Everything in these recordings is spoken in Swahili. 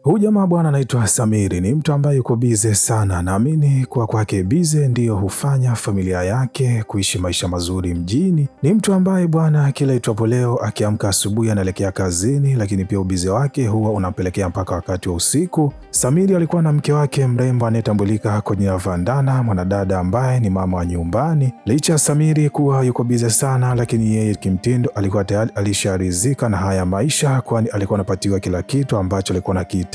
Huyu jamaa bwana anaitwa Samiri, ni mtu ambaye yuko bize sana. Naamini kwa kwake bize ndiyo hufanya familia yake kuishi maisha mazuri mjini. Ni mtu ambaye bwana kila itwapo leo akiamka asubuhi anaelekea kazini, lakini pia ubize wake huwa unampelekea mpaka wakati wa usiku. Samiri alikuwa na mke wake mrembo anayetambulika kwa jina la Vandana, mwanadada ambaye ni mama wa nyumbani. Licha ya Samiri kuwa yuko bize sana, lakini yeye kimtindo alikuwa tayari alisharizika na haya maisha, kwani alikuwa anapatiwa kila kitu ambacho alikuwa anakihitaji,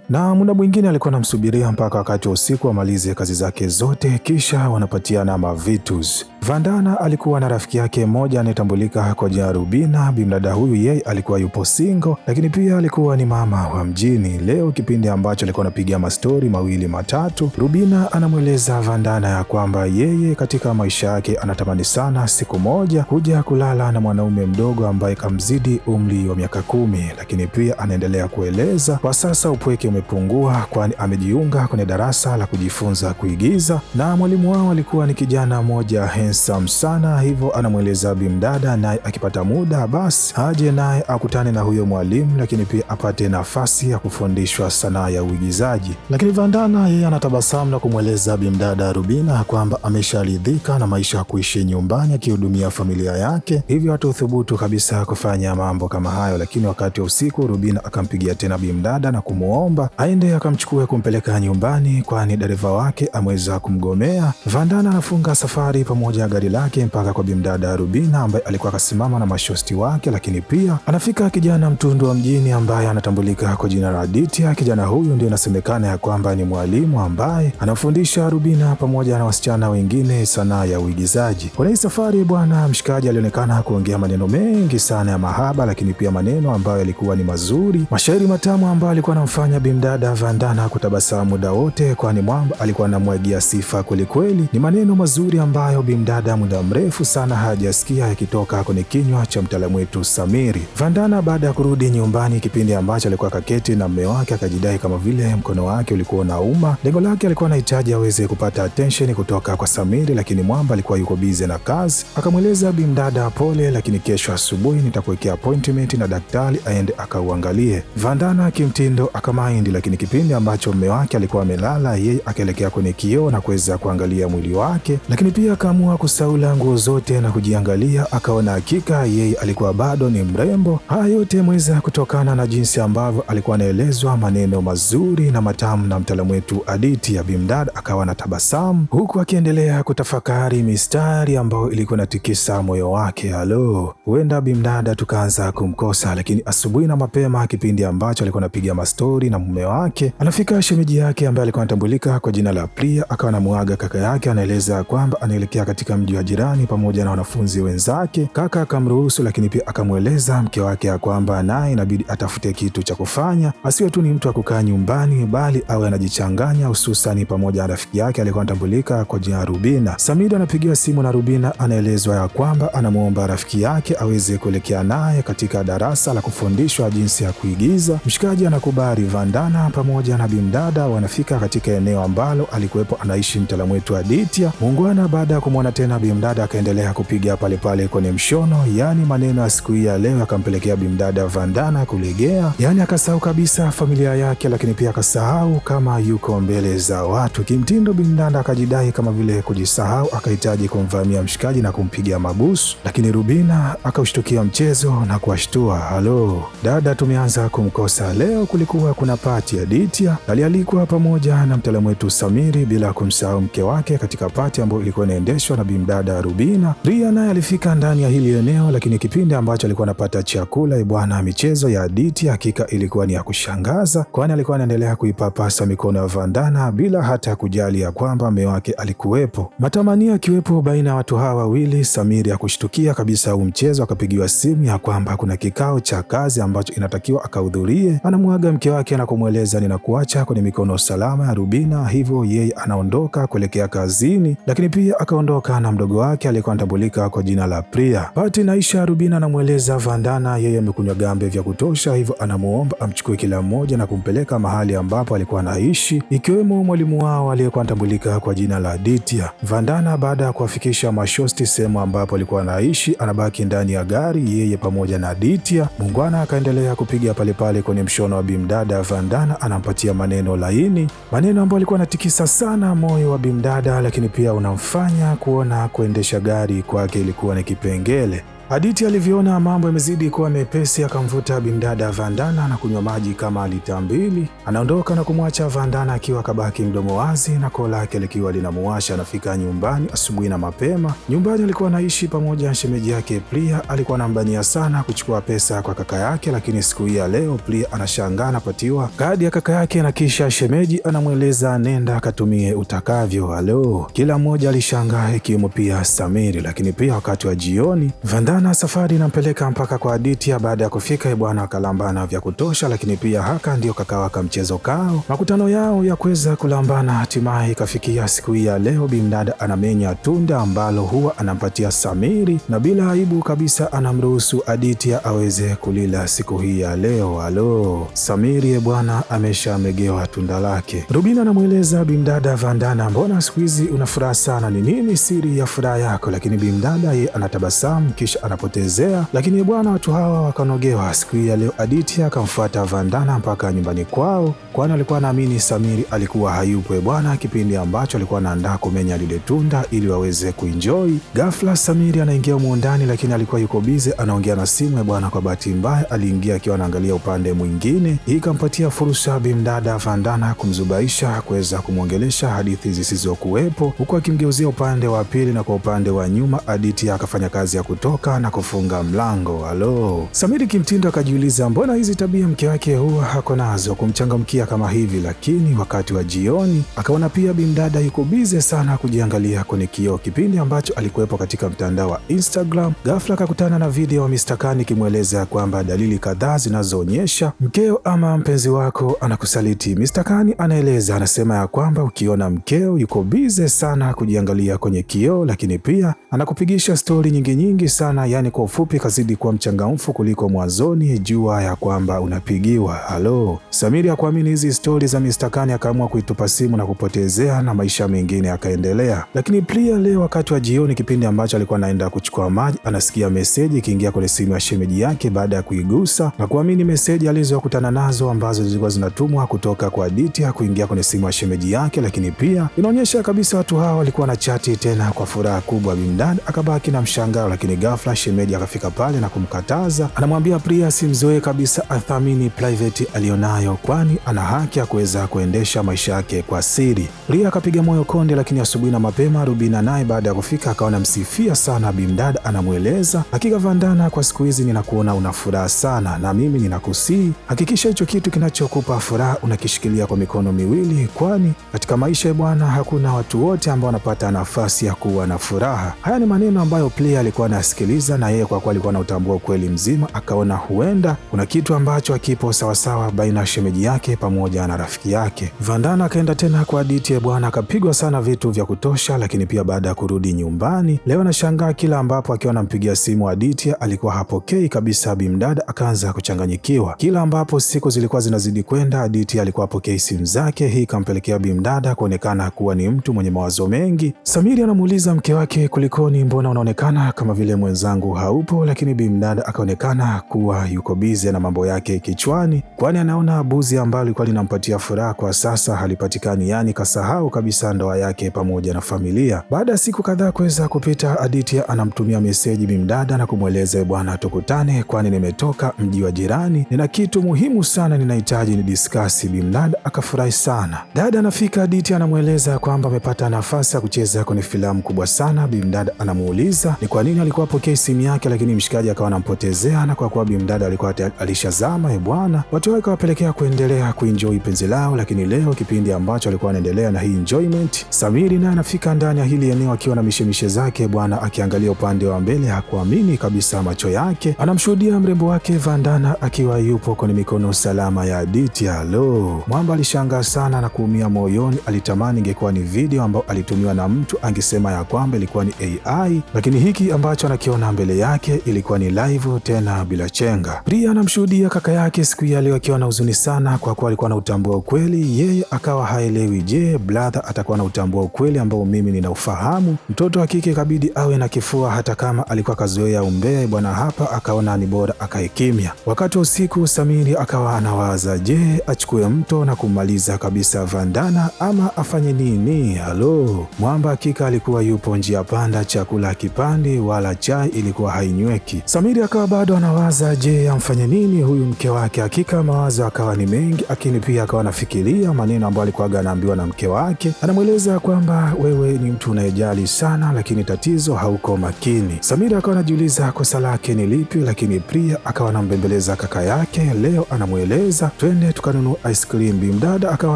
na muda mwingine alikuwa anamsubiria mpaka wakati wa usiku amalize kazi zake zote, kisha wanapatiana mavitus. Vandana alikuwa na rafiki yake mmoja anayetambulika kwa jina Rubina. Bimdada huyu yeye alikuwa yupo single, lakini pia alikuwa ni mama wa mjini. Leo kipindi ambacho alikuwa anapiga mastori mawili matatu, Rubina anamweleza Vandana ya kwamba yeye katika maisha yake anatamani sana siku moja kuja kulala na mwanaume mdogo ambaye kamzidi umri wa miaka 10, lakini pia anaendelea kueleza kwa sasa upweke umepungua, kwani amejiunga kwenye darasa la kujifunza kuigiza na mwalimu wao alikuwa ni kijana mmoja handsome sana. Hivyo anamweleza bimdada naye akipata muda basi aje naye akutane na huyo mwalimu, lakini pia apate nafasi ya kufundishwa sanaa ya uigizaji. Lakini Vandana yeye anatabasamu na kumweleza bimdada Rubina kwamba amesharidhika na maisha ya kuishi nyumbani akihudumia familia yake, hivyo hatuthubutu kabisa kufanya mambo kama hayo. Lakini wakati wa usiku Rubina akampigia tena bimdada na kumuomba aende akamchukue kumpeleka nyumbani, kwani dereva wake ameweza kumgomea. Vandana anafunga safari pamoja na gari lake mpaka kwa bimdada Rubina ambaye alikuwa akasimama na mashosti wake, lakini pia anafika kijana mtundu wa mjini ambaye anatambulika kwa jina la Aditya. Kijana huyu ndio inasemekana ya kwamba ni mwalimu ambaye anafundisha Rubina pamoja na wasichana wengine sanaa ya uigizaji. Kwa hii safari bwana mshikaji alionekana kuongea maneno mengi sana ya mahaba, lakini pia maneno ambayo yalikuwa ni mazuri, mashairi matamu ambayo alikuwa anamfanya bimdada Vandana kutabasamu muda wote, kwani mwamba alikuwa anamwagia sifa kweli kweli. Ni maneno mazuri ambayo bimdada muda mrefu sana hajasikia yakitoka kwenye kinywa cha mtaalamu wetu Samiri. Vandana baada ya kurudi nyumbani, kipindi ambacho alikuwa kaketi na mume wake, akajidai kama vile mkono wake ulikuwa unauma. Lengo lake alikuwa anahitaji aweze kupata attention kutoka kwa Samiri, lakini mwamba alikuwa yuko busy na kazi. Akamweleza bimdada pole, lakini kesho asubuhi nitakuwekea appointment na daktari aende akauangalie. Vandana kimtindo akamaindi, lakini kipindi ambacho mume wake alikuwa amelala, yeye akaelekea kwenye kioo na kuweza kuangalia mwili wake, lakini pia akaamua kusaula nguo zote na kujiangalia. Akaona hakika yeye alikuwa bado ni mrembo. Haya yote mweza kutokana na jinsi ambavyo alikuwa anaelezwa maneno mazuri na matamu na mtaalamu wetu Aditya. Bimdada akawa na tabasamu huku akiendelea kutafakari mistari ambayo ilikuwa inatikisa moyo wake. Halo, huenda bimdada tukaanza kumkosa. Lakini asubuhi na mapema, kipindi ambacho alikuwa anapiga mastori na mume wake, anafika shemeji yake ambaye alikuwa anatambulika kwa jina la Priya. Akawa anamuaga kaka yake, anaeleza kwamba anaelekea katika mji wa jirani pamoja na wanafunzi wenzake. Kaka akamruhusu, lakini pia akamweleza mke wake ya kwamba naye inabidi atafute kitu cha kufanya, asiwe tu ni mtu wa kukaa nyumbani, bali awe anajichanganya, hususani pamoja na rafiki yake alikuwa anatambulika kwa jina Rubina. Samiri anapigiwa simu na Rubina anaelezwa ya kwamba anamuomba rafiki yake aweze kuelekea naye katika darasa la kufundishwa jinsi ya kuigiza. Mshikaji anakubali. Vandana pamoja na bimdada wanafika katika eneo ambalo alikuwepo anaishi mtaalamu wetu Aditya. Muungwana baada ya kumwona tena bimdada akaendelea kupiga pale pale kwenye mshono, yani maneno ya siku hii ya leo akampelekea bimdada Vandana kulegea, yani akasahau kabisa familia yake, lakini pia akasahau kama yuko mbele za watu. Kimtindo bimdada akajidai kama vile kujisahau, akahitaji kumvamia mshikaji na kumpiga mabusu, lakini Rubina akaushtukia mchezo na kuwashtua. Halo dada, tumeanza kumkosa leo. Kulikuwa kuna pati ya Aditya, alialikwa pamoja na mtaalamu wetu Samiri, bila kumsahau mke wake katika pati ambayo ilikuwa inaendeshwa na bimdada Rubina. Priya naye alifika ndani ya hili eneo, lakini kipindi ambacho alikuwa anapata chakula bwana, michezo ya Aditya hakika ilikuwa ni ya kushangaza, kwani alikuwa anaendelea kuipapasa mikono ya Vandana bila hata kujali ya kwamba mume wake alikuwepo. Matamanio akiwepo baina ya watu hawa wawili. Samiri akushtukia kabisa huu mchezo, akapigiwa simu ya kwamba kuna kikao cha kazi ambacho inatakiwa akahudhurie. Anamwaga mke wake na kumweleza ninakuacha kwenye mikono salama ya Rubina, hivyo yeye anaondoka kuelekea kazini, lakini pia akaondoka na mdogo wake aliyekuwa anatambulika kwa jina la Priya. Pati naisha, Rubina anamweleza Vandana yeye amekunywa gambe vya kutosha, hivyo anamuomba amchukue kila mmoja na kumpeleka mahali ambapo alikuwa anaishi, ikiwemo mwalimu wao aliyekuwa anatambulika kwa jina la Aditya. Vandana baada ya kuwafikisha mashosti sehemu ambapo alikuwa anaishi, anabaki ndani ya gari yeye pamoja na Aditya. Muungwana akaendelea kupiga pale pale kwenye mshono wa bimdada bimdada Vandana anampatia maneno laini, maneno ambayo alikuwa anatikisa sana moyo wa bimdada, lakini pia unamfanya kuona kuendesha gari kwake ilikuwa ni kipengele. Aditya alivyoona mambo yamezidi kuwa mepesi, akamvuta bimdada Vandana na kunywa maji kama lita 2. Anaondoka na kumwacha Vandana akiwa kabaki mdomo wazi na koo lake likiwa linamuwasha. Anafika nyumbani asubuhi na mapema. Nyumbani alikuwa anaishi pamoja na shemeji yake Priya. Alikuwa anambania sana kuchukua pesa kwa kaka yake, lakini siku hii ya leo Priya anashangaa anapatiwa kadi ya kaka yake na kisha shemeji anamweleza nenda akatumie utakavyo. Halo, kila mmoja alishangaa ikiwemo pia Samiri. Lakini pia wakati wa jioni Vandana safari inampeleka mpaka kwa Aditya. Baada ya kufika bwana wakalambana vya kutosha, lakini pia haka ndio kakawaka mchezo kao. Makutano yao ya kuweza kulambana hatimaye ikafikia siku hii ya leo. Bimdada anamenya tunda ambalo huwa anampatia Samiri na bila aibu kabisa anamruhusu Aditya aweze kulila siku hii ya leo. Halo, Samiri bwana ameshamegewa tunda lake. Rubina anamweleza bimdada Vandana, mbona siku hizi una furaha sana, ni nini siri ya furaha yako? Lakini bimdada ye anatabasamu kisha anapotezea. Lakini bwana watu hawa wakanogewa. Siku hii ya leo Aditya akamfuata Vandana mpaka nyumbani kwao, kwani alikuwa anaamini Samiri alikuwa hayupo bwana kipindi ambacho alikuwa anaandaa kumenya lile tunda ili waweze kuenjoy. Ghafla Samiri anaingia humo ndani, lakini alikuwa yuko bize anaongea na simu bwana. Kwa bahati mbaya aliingia akiwa anaangalia upande mwingine. Hii ikampatia fursa bimdada Vandana kumzubaisha kuweza kumwongelesha hadithi zisizokuwepo, huku akimgeuzia upande wa pili, na kwa upande wa nyuma Aditya akafanya kazi ya kutoka na kufunga mlango. Halo, Samiri kimtindo akajiuliza mbona hizi tabia mke wake huwa hako nazo kumchangamkia kama hivi. Lakini wakati wa jioni akaona pia bimdada yuko bize sana kujiangalia kwenye kioo kipindi ambacho alikuwepo katika mtandao wa Instagram. Ghafla akakutana na video wa Mr. Khan ikimweleza kwamba dalili kadhaa zinazoonyesha mkeo ama mpenzi wako anakusaliti. Mr. Khan anaeleza, anasema ya kwamba ukiona mkeo yuko bize sana kujiangalia kwenye kioo, lakini pia anakupigisha stori nyingi sana, yani kwa ufupi kazidi kuwa mchangamfu kuliko mwanzoni, jua ya kwamba unapigiwa. Halo, Samiri hakuamini hizi stori za Mr. Khan, akaamua kuitupa simu na kupotezea na maisha mengine akaendelea. Lakini Priya leo wakati wa jioni kipindi ambacho alikuwa anaenda kuchukua maji, anasikia meseji ikiingia kwenye simu ya shemeji yake. Baada ya kuigusa na kuamini meseji alizokutana nazo ambazo zilikuwa zinatumwa kutoka kwa Aditya kuingia kwenye simu ya shemeji yake, lakini pia inaonyesha kabisa watu hawa walikuwa na chati tena kwa furaha kubwa. Bimdada akabaki na mshangao, lakini ghafla shemeji akafika pale na kumkataza. Anamwambia Priya simzoee kabisa, athamini private alionayo, kwani ana haki ya kuweza kuendesha maisha yake kwa siri. Priya akapiga moyo konde, lakini asubuhi na mapema Rubina naye baada ya kufika akaona msifia sana bimdada. Anamweleza, hakika Vandana, kwa siku hizi ninakuona una furaha sana, na mimi ninakusii hakikisha hicho kitu kinachokupa furaha unakishikilia kwa mikono miwili, kwani katika maisha bwana hakuna watu wote ambao wanapata nafasi ya kuwa na furaha. Haya ni maneno ambayo Priya alikuwa anasikiliza, na yeye kwa kuwa alikuwa anautambua kweli mzima akaona huenda kuna kitu ambacho hakipo sawasawa baina ya shemeji yake pamoja na rafiki yake. Vandana akaenda tena kwa Aditya bwana, akapigwa sana vitu vya kutosha. Lakini pia baada ya kurudi nyumbani leo anashangaa kila ambapo akiwa anampigia simu Aditya alikuwa hapokei kabisa. Bimdada akaanza kuchanganyikiwa. Kila ambapo siku zilikuwa zinazidi kwenda Aditya alikuwa hapokei simu zake. Hii ikampelekea bimdada kuonekana kuwa ni mtu mwenye mawazo mengi. Samiri anamuuliza mke wake, kulikoni, mbona unaonekana kama vile mwenzangu haupo? Lakini bimdada akaonekana kuwa yuko bize na mambo yake kichwani, kwani anaona buzi ambalo lilikuwa linampatia furaha kwa sasa halipatikani, yani kasahau kabisa ndoa yake pamoja na familia. Baada ya siku kadhaa kuweza kupita, Aditya anamtumia meseji bimdada na kumweleza, bwana tukutane, kwani nimetoka mji wa jirani, nina kitu muhimu sana ninahitaji ni discuss. Bimdada akafurahi sana. Dada anafika, Aditya anamweleza kwamba amepata nafasi ya kucheza kwenye filamu kubwa sana. Bimdada anamuuliza ni kwa nini alikuwa apokea simu yake, lakini mshikaji akawa anampotezea, na kwa kuwa bimdada alikuwa alishazama bwana, watu wake wapelekea kuendelea kuenjoy penzi lao. Lakini leo kipindi ambacho alikuwa anaendelea na hii enjoyment, Samiri naye anafika ndani ya hili eneo akiwa na mishemishe zake bwana, akiangalia upande wa mbele hakuamini kabisa macho yake. Anamshuhudia mrembo wake Vandana akiwa yupo kwenye mikono salama ya Aditya. Lo, mwamba alishangaa sana na kuumia moyoni. Alitamani ingekuwa ni video ambayo alitumiwa na mtu angesema ya kwamba ilikuwa ni AI, lakini hiki ambacho anakiona mbele yake ilikuwa ni live tena bila chenga. Priya anamshuhudia kaka yake siku ya leo akiwa na huzuni sana, kwa kuwa alikuwa na utambua ukweli, yeye akawa haelewi. Je, brother atakuwa na utambua ukweli ambao mimi ninaufahamu? Mtoto wa kike ikabidi awe na kifua, hata kama alikuwa kazoea umbea bwana. Hapa akaona ni bora akae kimya. Wakati wa usiku Samiri akawa anawaza, je, achukue mto na kumaliza kabisa Vandana ama afanye nini? Halo, mwamba hakika alikuwa yupo njia panda, chakula kipandi wala chai ilikuwa hainyweki. Samiri akawa bado anawaza, je, amfanye nini huyu mke wake? Hakika mawazo akawa ni mengi, lakini pia akawa anafikiria maneno ambayo alikuwa anaambiwa na mke wake. Anamweleza kwamba wewe ni mtu unayejali sana, lakini tatizo hauko makini. Samiri akawa anajiuliza kosa lake ni lipi, lakini Priya akawa anambembeleza kaka yake. Leo anamweleza twende tukanunua ice cream. Bimdada akawa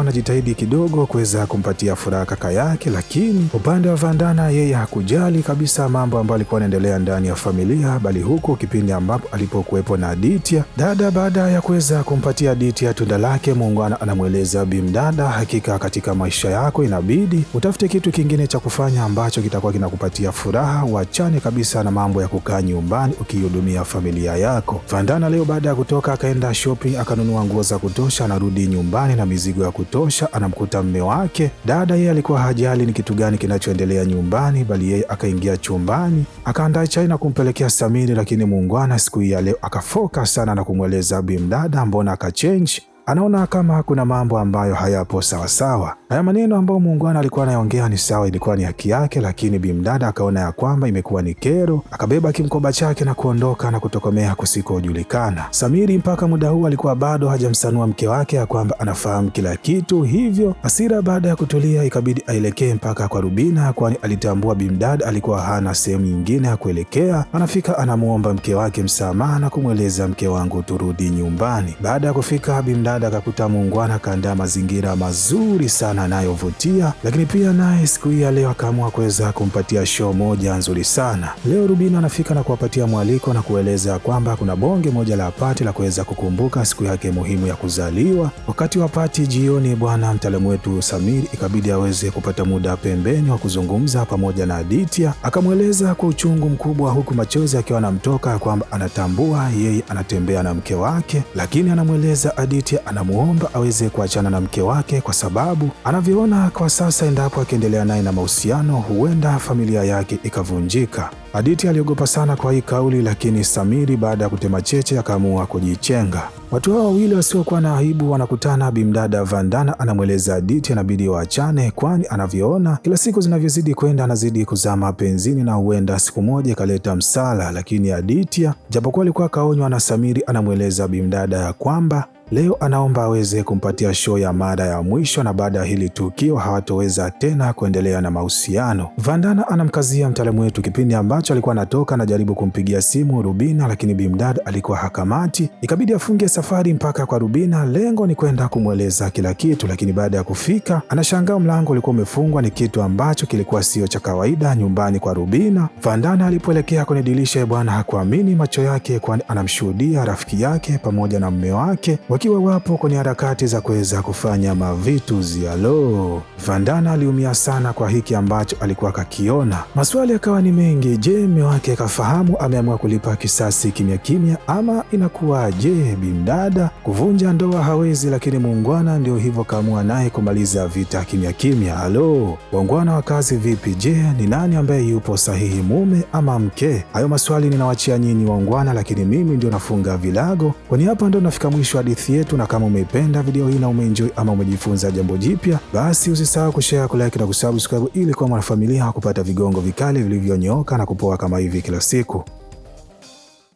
anajitahidi kidogo kuweza kumpatia furaha kaka yake, lakini upande wa Vandana yeye hakujali kabisa mambo ambayo alikuwa anaendelea ndani ya familia, bali huko kipindi ambapo alipokuwepo na Aditya. Dada baada ya kuweza kumpatia Aditya tunda lake, muungwana anamweleza Bimdada, hakika katika maisha yako inabidi utafute kitu kingine cha kufanya ambacho kitakuwa kinakupatia furaha, uachane kabisa na mambo ya kukaa nyumbani ukihudumia familia yako. Vandana leo baada ya kutoka akaenda shopping, akanunua nguo za kutosha, anarudi nyumbani na mizigo ya kutosha. Anamkuta mme wake. Dada yeye alikuwa hajali ni kitu gani kinachoendelea nyumbani, bali yeye akaingia chumbani akaandaa chai na kumpelekea Samiri, lakini muungwana siku hii ya leo akafoka sana na kumweleza Bimdada mbona akachange. Anaona kama kuna mambo ambayo hayapo sawasawa. Haya maneno ambayo muungwana alikuwa anaongea ni sawa, ilikuwa ni haki yake, lakini Bimdada akaona ya kwamba imekuwa ni kero. Akabeba kimkoba chake na kuondoka na kutokomea kusikojulikana. Samiri mpaka muda huu alikuwa bado hajamsanua mke wake ya kwamba anafahamu kila kitu, hivyo hasira baada ya kutulia ikabidi aelekee mpaka kwa Rubina, kwani alitambua Bimdada alikuwa hana sehemu nyingine ya kuelekea. Anafika anamuomba mke wake msamaha na kumweleza, mke wangu turudi nyumbani. Baada ya kufika Bimdada akakuta muungwana akaandaa mazingira mazuri sana anayovutia, lakini pia naye siku hii ya leo akaamua kuweza kumpatia show moja nzuri sana. Leo Rubina anafika na kuwapatia mwaliko na kueleza kwamba kuna bonge moja la pati la kuweza kukumbuka siku yake muhimu ya kuzaliwa. Wakati wa pati jioni, bwana mtaalamu wetu Samiri ikabidi aweze kupata muda pembeni wa kuzungumza pamoja na Aditya. Akamweleza kwa uchungu mkubwa, huku machozi akiwa anamtoka, kwamba anatambua yeye anatembea na mke wake, lakini anamweleza Aditya anamuomba aweze kuachana na mke wake kwa sababu anavyoona kwa sasa, endapo akiendelea naye na mahusiano, huenda familia yake ikavunjika. Aditya aliogopa sana kwa hii kauli, lakini Samiri baada ya kutema cheche akaamua kujichenga. Watu hao wawili wasiokuwa na aibu wanakutana. Bimdada Vandana anamweleza Aditya inabidi waachane, kwani anavyoona kila siku zinavyozidi kwenda anazidi kuzama penzini na huenda siku moja ikaleta msala. Lakini Aditya japokuwa alikuwa kaonywa na Samiri, anamweleza Bimdada ya kwamba leo anaomba aweze kumpatia show ya mara ya mwisho, na baada ya hili tukio hawatoweza tena kuendelea na mahusiano. Vandana anamkazia mtaalamu wetu kipindi ambacho alikuwa anatoka, anajaribu kumpigia simu Rubina, lakini Bimdada alikuwa hakamati. Ikabidi afunge safari mpaka kwa Rubina, lengo ni kwenda kumweleza kila kitu, lakini baada ya kufika anashangaa mlango ulikuwa umefungwa. Ni kitu ambacho kilikuwa sio cha kawaida nyumbani kwa Rubina. Vandana alipoelekea kwenye dirisha, bwana hakuamini macho yake, kwani anamshuhudia rafiki yake pamoja na mume wake wakiwa wapo kwenye harakati za kuweza kufanya mavitu zialo. Vandana aliumia sana kwa hiki ambacho alikuwa kakiona. Maswali yakawa ni mengi. Je, mume wake kafahamu ameamua kulipa kisasi kimya kimya, ama inakuwa je? Bimdada kuvunja ndoa hawezi, lakini muungwana ndio hivyo kaamua naye kumaliza vita kimya kimya. Halo, waungwana wa kazi vipi? Je, ni nani ambaye yupo sahihi, mume ama mke? Hayo maswali ninawachia nyinyi waungwana, lakini mimi ndio nafunga vilago, kwani hapa ndio nafika mwisho hadithi yetu. Na kama umeipenda video hii na umeenjoy ama umejifunza jambo jipya, basi usisahau kushare, kulike na kusubscribe ili kuwa mwanafamilia kupata vigongo vikali vilivyonyooka na kupoa kama hivi kila siku.